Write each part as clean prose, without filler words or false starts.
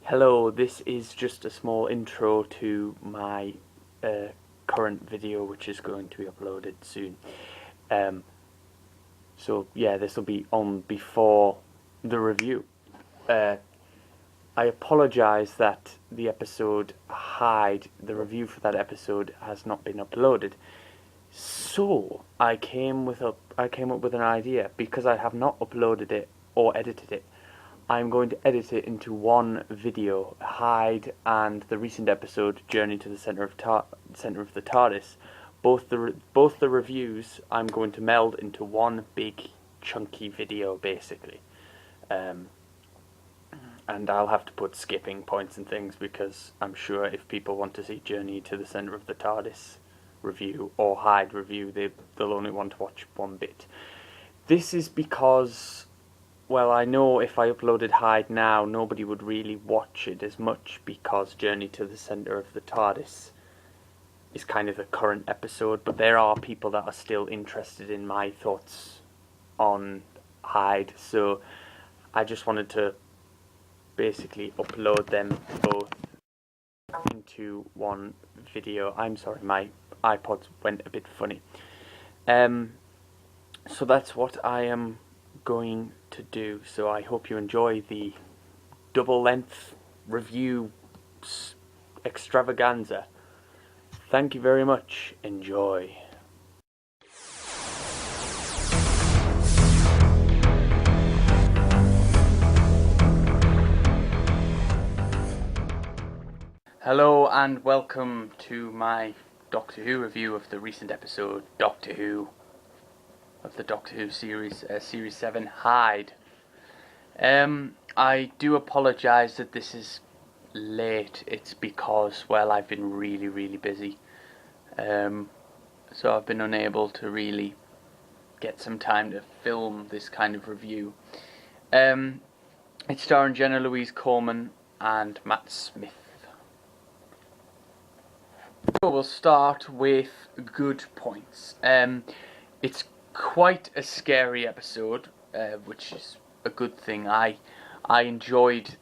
Hello, this is just a small intro to my current video, which is going to be uploaded soon. Um, so yeah, this will be on before the review. I apologise that the episode the review for that episode has not been uploaded. So I came up with an idea because I have not uploaded it or edited it. I'm going to edit it into one video, Hyde and the recent episode, Journey to the Centre of the Tardis. Both the reviews I'm going to meld into one big chunky video, basically. And I'll have to put skipping points and things because I'm sure if people want to see Journey to the Centre of the Tardis review or Hyde review, they'll only want to watch one bit. This is because, well, I know if I uploaded Hyde now, nobody would really watch it as much because Journey to the Centre of the Tardis is kind of the current episode, but there are people that are still interested in my thoughts on Hyde, so I just wanted to basically upload them both into one video. I'm sorry, my iPod went a bit funny. So that's what I am going to do. So I hope you enjoy the double length review extravaganza. Thank you very much. Enjoy. Hello and welcome to my Doctor Who review of the recent episode Doctor Who of the Doctor Who series, Series 7, Hyde. I do apologise that this is late. It's because, well, I've been really busy. So I've been unable to really get some time to film this kind of review. It's starring Jenna Louise Coleman and Matt Smith. So we'll start with good points. It's quite a scary episode, which is a good thing. I enjoyed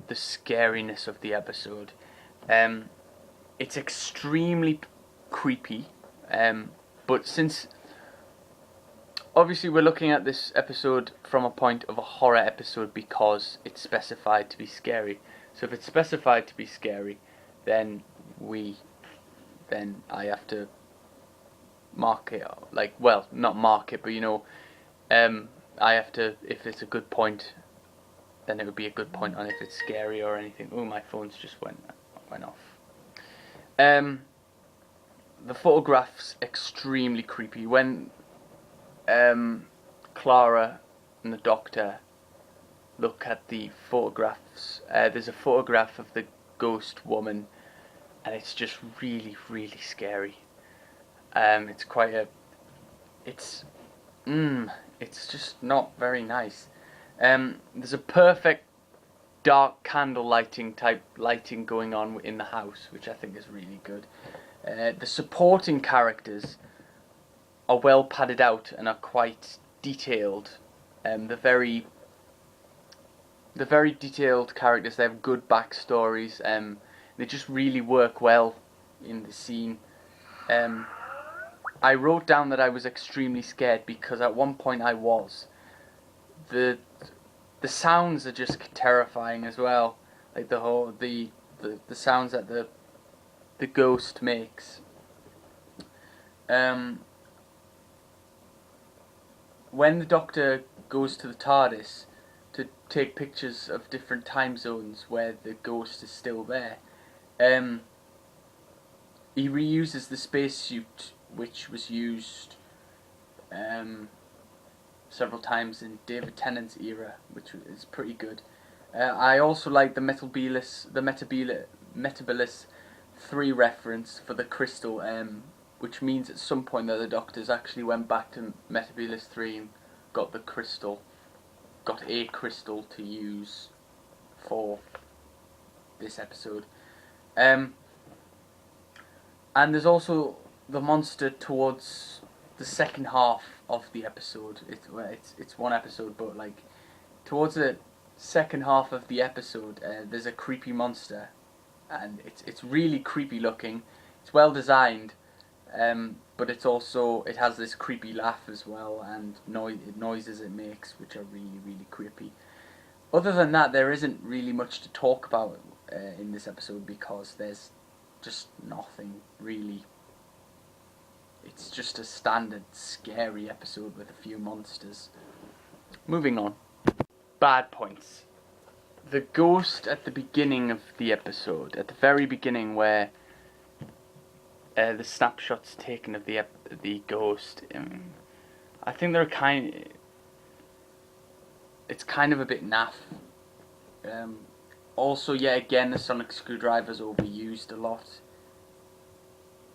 the scariness of the episode. It's extremely creepy, but since obviously we're looking at this episode from a point of a horror episode because it's specified to be scary. So if it's specified to be scary, then I have to mark it, like, well, not mark it, but I have to, if it's a good point, then it would be a good point on if it's scary or anything. Oh, my phone's just went off. The photograph's extremely creepy. When Clara and the Doctor look at the photographs, there's a photograph of the ghost woman, and it's just really scary. It's quite a, it's just not very nice. There's a perfect dark candle type lighting going on in the house, which I think is really good. The supporting characters are well padded out and are quite detailed. The very detailed characters, they have good backstories. They just really work well in the scene. I wrote down that I was extremely scared because at one point I was. The sounds are just terrifying as well. Like the sounds that the ghost makes. When the Doctor goes to the TARDIS to take pictures of different time zones where the ghost is still there, he reuses the spacesuit which was used several times in David Tennant's era, which is pretty good. I also like the Metabolus 3 reference for the crystal, which means at some point that the Doctors actually went back to Metabolus 3 and got a crystal to use for this episode. And there's also the monster towards the second half of the episode. It's one episode, but like towards the second half of the episode, there's a creepy monster, and it's really creepy looking. It's well designed, but it has this creepy laugh as well, and noises it makes, which are really, really creepy. Other than that, there isn't really much to talk about in this episode, because there's just nothing really. It's just a standard scary episode with a few monsters. Moving on. Bad points. The ghost at the beginning of the episode, at the very beginning, where the snapshot's taken of the ghost. I think it's kind of a bit naff. Also, yeah, again, the sonic screwdriver's overused a lot.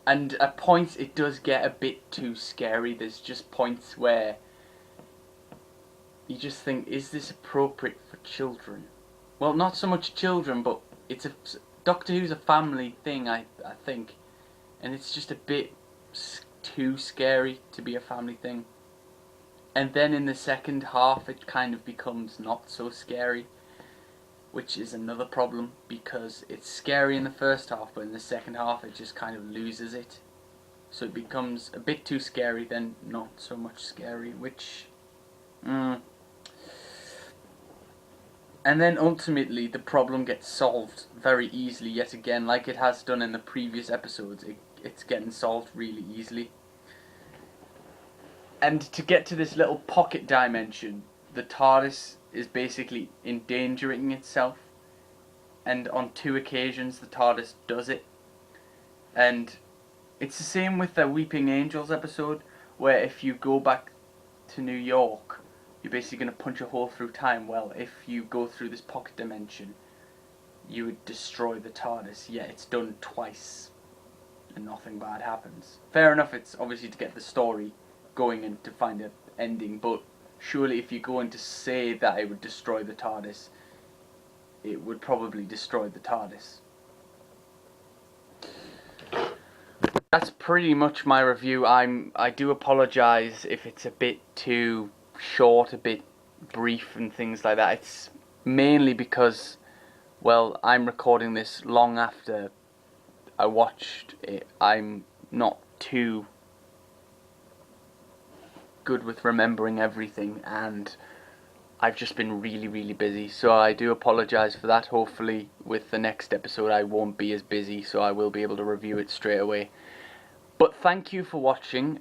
And at points it does get a bit too scary. There's just points where you just think, is this appropriate for children? Well, not so much children, but Doctor Who's a family thing, I think. And it's just a bit too scary to be a family thing. And then in the second half it kind of becomes not so scary, which is another problem, because it's scary in the first half, but in the second half it just kind of loses it. So it becomes a bit too scary, then not so much scary, which... And then ultimately the problem gets solved very easily yet again, like it has done in the previous episodes. It's getting solved really easily. And to get to this little pocket dimension, the TARDIS is basically endangering itself. And on 2 occasions the TARDIS does it. And it's the same with the Weeping Angels episode, where if you go back to New York, you're basically going to punch a hole through time. Well, if you go through this pocket dimension, you would destroy the TARDIS. Yeah, it's done twice, and nothing bad happens. Fair enough, it's obviously to get the story going and to find an ending, but surely if you're going to say that it would destroy the TARDIS, it would probably destroy the TARDIS. That's pretty much my review. I do apologise if it's a bit too short, a bit brief and things like that. It's mainly because, well, I'm recording this long after I watched it. I'm not too good with remembering everything, and I've just been really, really busy, so I do apologise for that. Hopefully with the next episode I won't be as busy, so I will be able to review it straight away. But thank you for watching.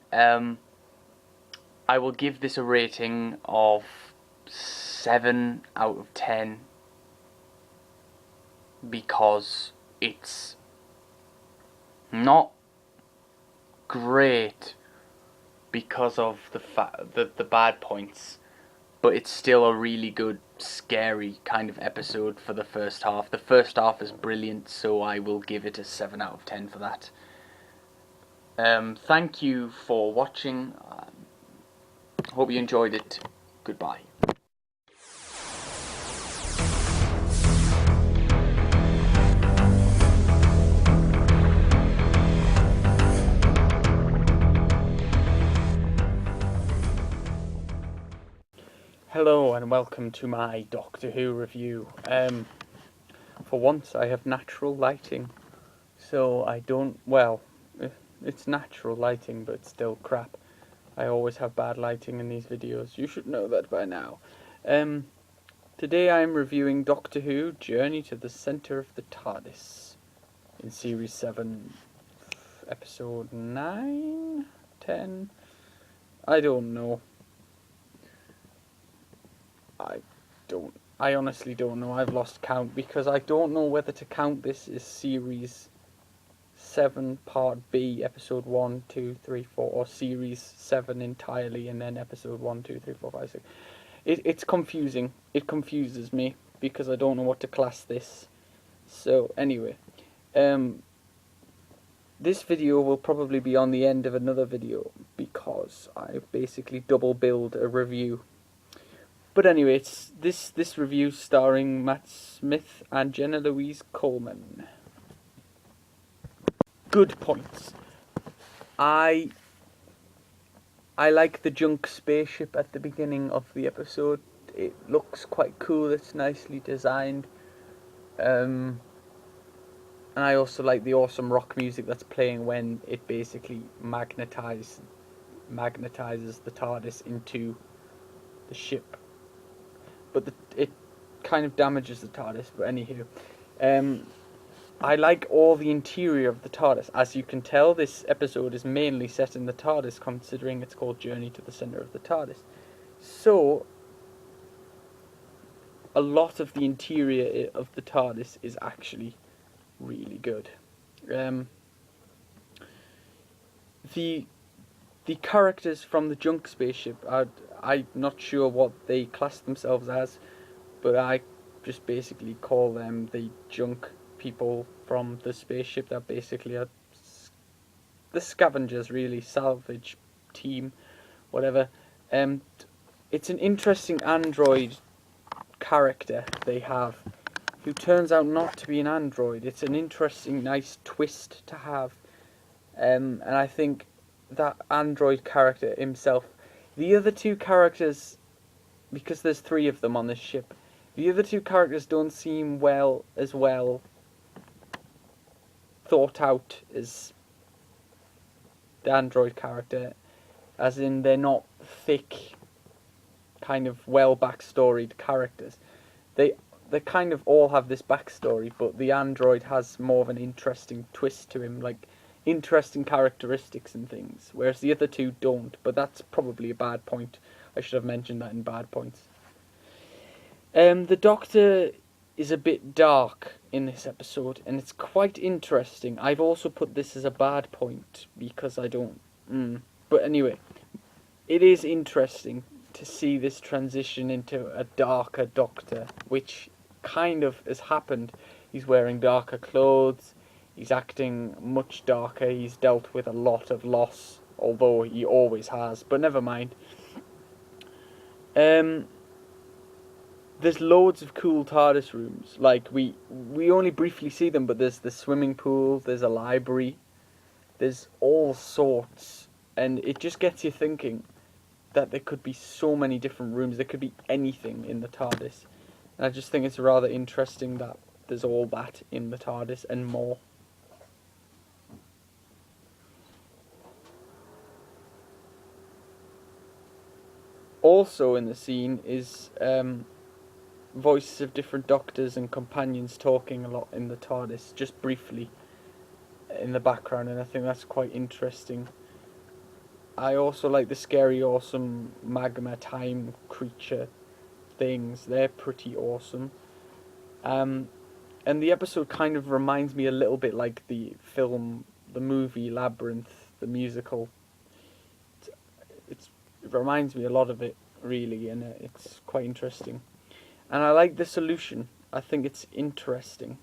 I will give this a rating of 7 out of 10 because it's not great because of the bad points, but it's still a really good, scary kind of episode for the first half. The first half is brilliant, so I will give it a 7 out of 10 for that. Thank you for watching. Hope you enjoyed it. Goodbye. Hello and welcome to my Doctor Who review. For once I have natural lighting, so I don't, well, it's natural lighting but it's still crap. I always have bad lighting in these videos, you should know that by now. Today I am reviewing Doctor Who Journey to the Centre of the TARDIS in Series 7, Episode 9? 10? I don't know. I honestly don't know. I've lost count because I don't know whether to count this as Series 7 Part B, Episode 1, 2, 3, 4, or Series 7 entirely and then Episode 1, 2, 3, 4, 5, 6. It's confusing. It confuses me because I don't know what to class this. So anyway, this video will probably be on the end of another video because I basically double billed a review. But anyway, it's this review starring Matt Smith and Jenna Louise Coleman. Good points. I like the junk spaceship at the beginning of the episode. It looks quite cool. It's nicely designed. And I also like the awesome rock music that's playing when it basically magnetizes the TARDIS into the ship. But it kind of damages the TARDIS. But anywho, I like all the interior of the TARDIS. As you can tell, this episode is mainly set in the TARDIS, considering it's called Journey to the Centre of the TARDIS. So, a lot of the interior of the TARDIS is actually really good. The characters from the junk spaceship, I'm not sure what they class themselves as, but I just basically call them the junk people from the spaceship that basically are the scavengers, really, salvage team, whatever. It's an interesting android character they have, who turns out not to be an android. It's an interesting, nice twist to have. And I think that android character himself, the other two characters, because there's 3 of them on this ship, the other 2 characters don't seem as well thought out as the android character, as in they're not thick, kind of well backstoried characters. They kind of all have this backstory, but the android has more of an interesting twist to him, like interesting characteristics and things, whereas the other 2 don't. But that's probably a bad point. I should have mentioned that in bad points. The Doctor is a bit dark in this episode, and it's quite interesting. I've also put this as a bad point because I don't. But anyway, it is interesting to see this transition into a darker Doctor, which kind of has happened. He's wearing darker clothes, he's acting much darker, he's dealt with a lot of loss, although he always has, but never mind. There's loads of cool TARDIS rooms, like we only briefly see them, but there's the swimming pool, there's a library, there's all sorts, and it just gets you thinking that there could be so many different rooms, there could be anything in the TARDIS. And I just think it's rather interesting that there's all that in the TARDIS and more. Also in the scene is voices of different Doctors and companions talking a lot in the TARDIS, just briefly in the background, and I think that's quite interesting. I also like the scary, awesome magma time creature things. They're pretty awesome. And the episode kind of reminds me a little bit like the movie Labyrinth, the musical. It reminds me a lot of it, really, and it's quite interesting. And I like the solution. I think it's interesting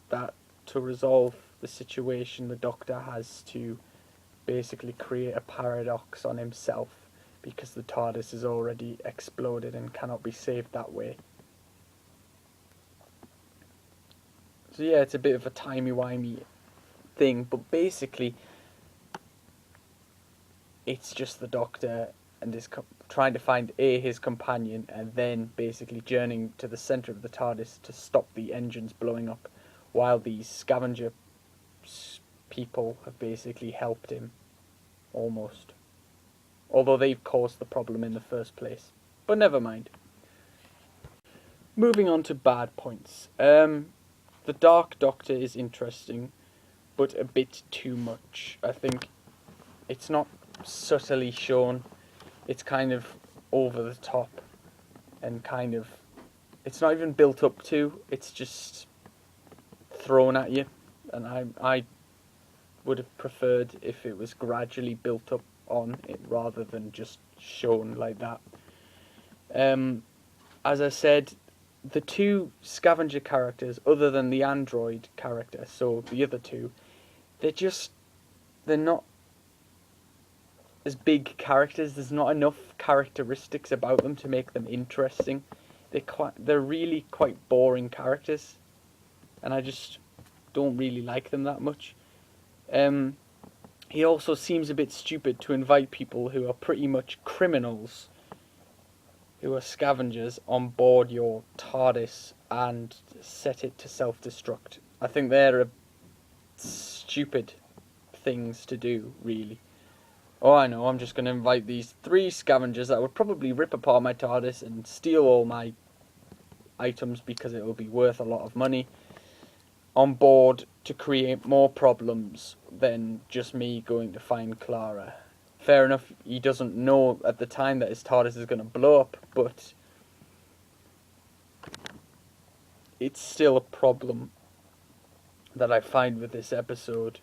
that to resolve the situation, the Doctor has to basically create a paradox on himself because the TARDIS is already exploded and cannot be saved that way. So yeah, it's a bit of a timey-wimey thing, but basically it's just the Doctor and his trying to find his companion, and then basically journeying to the centre of the TARDIS to stop the engines blowing up, while these scavenger people have basically helped him, almost. Although they've caused the problem in the first place. But never mind. Moving on to bad points. The Dark Doctor is interesting, but a bit too much. I think it's not subtly shown. It's kind of over the top, and kind of, it's not even built up to, it's just thrown at you, and I would have preferred if it was gradually built up on it rather than just shown like that. As I said, the 2 scavenger characters, other than the android character, so the other 2, they're not as big characters. There's not enough characteristics about them to make them interesting. They're really quite boring characters, and I just don't really like them that much. He also seems a bit stupid to invite people who are pretty much criminals who are scavengers on board your TARDIS and set it to self-destruct. I think they're stupid things to do, really. Oh, I know, I'm just going to invite these 3 scavengers that would probably rip apart my TARDIS and steal all my items because it will be worth a lot of money on board to create more problems than just me going to find Clara. Fair enough, he doesn't know at the time that his TARDIS is going to blow up, but it's still a problem that I find with this episode,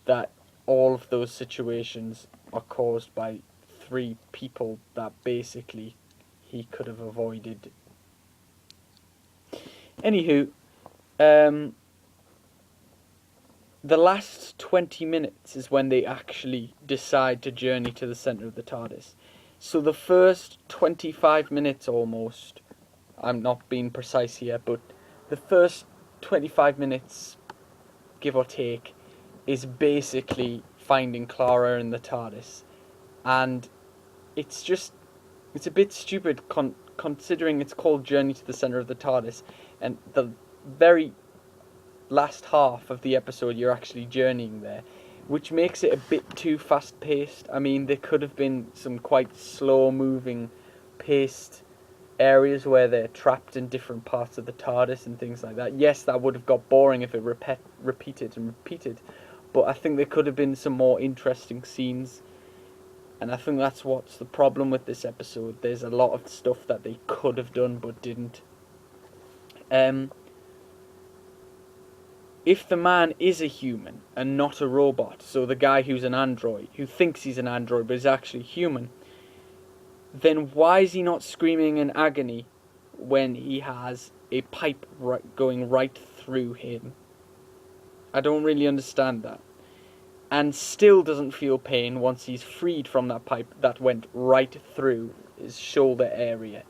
that all of those situations are caused by 3 people that basically he could have avoided. Anywho, the last 20 minutes is when they actually decide to journey to the centre of the TARDIS. So the first 25 minutes almost, I'm not being precise here, but the first 25 minutes, give or take, is basically finding Clara in the TARDIS. And it's a bit stupid considering it's called Journey to the Centre of the TARDIS, and the very last half of the episode you're actually journeying there, which makes it a bit too fast-paced. I mean, there could have been some quite slow-moving, paced areas where they're trapped in different parts of the TARDIS and things like that. Yes, that would have got boring if it repeated, but I think there could have been some more interesting scenes, and I think that's what's the problem with this episode. There's a lot of stuff that they could have done but didn't. If the man is a human and not a robot, so the guy who's an android, who thinks he's an android but is actually human, then why is he not screaming in agony when he has a pipe going right through him? I don't really understand that. And still doesn't feel pain once he's freed from that pipe that went right through his shoulder area.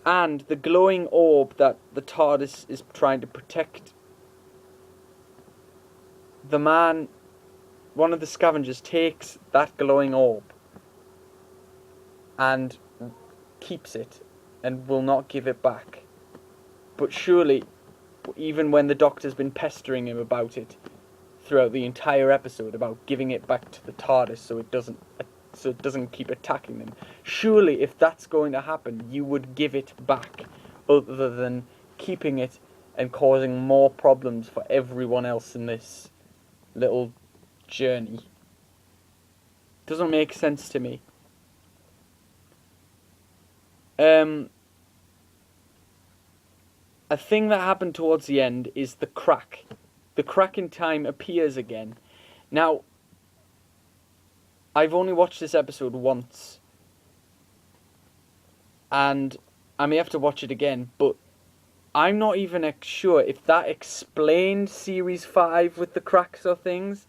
And the glowing orb that the TARDIS is trying to protect, the man, one of the scavengers, takes that glowing orb and keeps it and will not give it back. But surely, even when the Doctor's been pestering him about it throughout the entire episode, about giving it back to the TARDIS so it doesn't keep attacking them, surely if that's going to happen, you would give it back, other than keeping it and causing more problems for everyone else in this little journey. Doesn't make sense to me. A thing that happened towards the end is the crack. The crack in time appears again. Now, I've only watched this episode once, and I may have to watch it again, but I'm not even sure if that explained Series 5 with the cracks or things,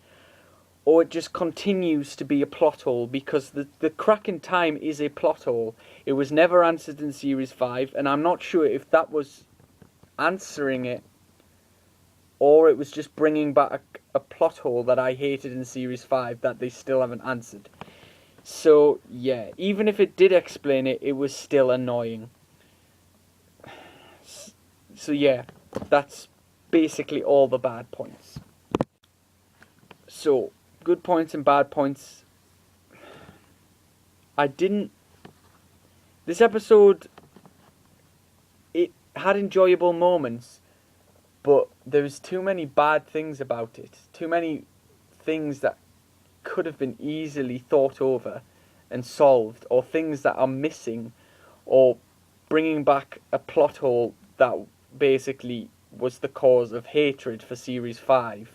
or it just continues to be a plot hole, because the crack in time is a plot hole. It was never answered in Series 5, and I'm not sure if that was answering it, or it was just bringing back a plot hole that I hated in Series 5 that they still haven't answered. So, yeah, even if it did explain it, it was still annoying. So, yeah, that's basically all the bad points. So, good points and bad points. This episode, it had enjoyable moments, but there was too many bad things about it. Too many things that could have been easily thought over and solved, or things that are missing, or bringing back a plot hole that basically was the cause of hatred for Series 5.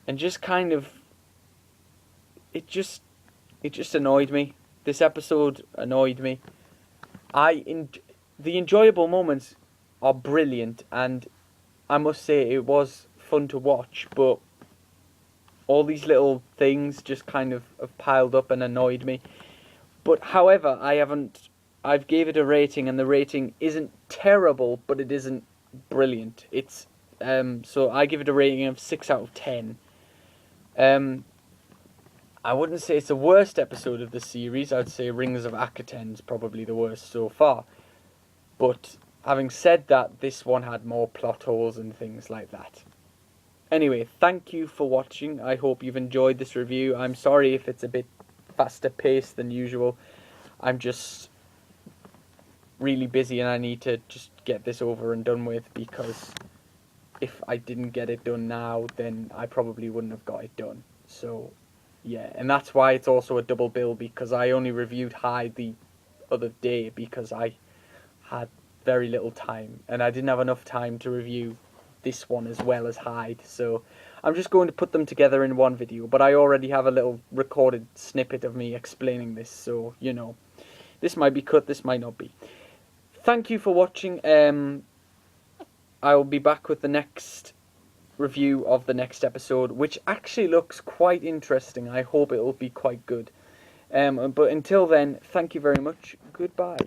And just kind of, it just annoyed me. This episode annoyed me. The enjoyable moments are brilliant, and I must say it was fun to watch, but all these little things just kind of have piled up and annoyed me. But however, I've gave it a rating, and the rating isn't terrible, but it isn't brilliant. It's so I give it a rating of 6 out of 10. I wouldn't say it's the worst episode of the series. I'd say Rings of Akaten's probably the worst so far. But having said that, this one had more plot holes and things like that. Anyway, thank you for watching. I hope you've enjoyed this review. I'm sorry if it's a bit faster paced than usual. I'm just really busy and I need to just get this over and done with, because if I didn't get it done now, then I probably wouldn't have got it done. So, yeah, and that's why it's also a double bill, because I only reviewed Hyde the other day because I had very little time and I didn't have enough time to review this one as well as Hyde. So I'm just going to put them together in one video, but I already have a little recorded snippet of me explaining this, so, you know, this might be cut, this might not be. Thank you for watching. I will be back with the next review of the next episode, which actually looks quite interesting. I hope it will be quite good. But until then, thank you very much. Goodbye.